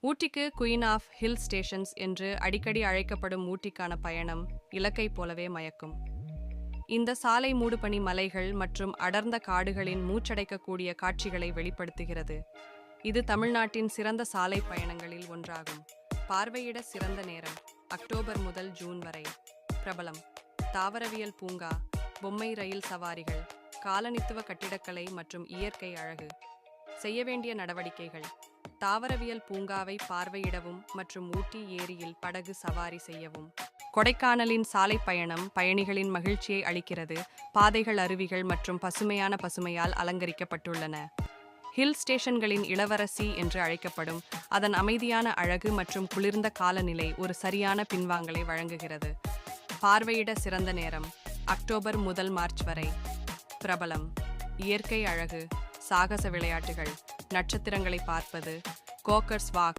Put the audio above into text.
ஊட்டிக்கு queen of hill stations என்று அடிக்கடி அழைக்கப்படும் ஊட்டிக்கான பயணம் இலக்கை போலவே மயக்கும். இந்த சாலை மூடுபனி மலைகள் மற்றும் அடர்ந்த காடுகளின் மூச்சடைக்கக்கூடிய காட்சிகளை வெளிப்படுத்துகிறது. இது தமிழ்நாட்டின் சிறந்த சாலை பயணங்களில் ஒன்றாகும். பார்வையிட சிறந்த நேரம் அக்டோபர் முதல் ஜூன் வரை. பிரபலம்: தாவரவியல் பூங்கா, பொம்மை ரயில் சவாரிகள், காலனித்துவ கட்டிடக்கலை மற்றும் இயற்கை அழகு. செய்ய வேண்டிய நடவடிக்கைகள்: தாவரவியல் பூங்காவை பார்வையிடவும் மற்றும் ஊட்டி ஏரியில் படகு சவாரி செய்யவும். கொடைக்கானலின் சாலை பயணம் பயணிகளின் மகிழ்ச்சியை அளிக்கிறது. பாதைகள் அருவிகள் மற்றும் பசுமையால் அலங்கரிக்கப்பட்டுள்ளன. ஹில் ஸ்டேஷன்களின் இளவரசி என்று அழைக்கப்படும் அதன் அமைதியான அழகு மற்றும் குளிர்ந்த காலநிலை ஒரு சரியான பின்வாங்கலை வழங்குகிறது. பார்வையிட சிறந்த நேரம் அக்டோபர் முதல் மார்ச் வரை. பிரபலம்: இயற்கை அழகு, சாகச விளையாட்டுகள், நட்சத்திரங்களை பார்ப்பது, கோக்கர்ஸ் வாக்,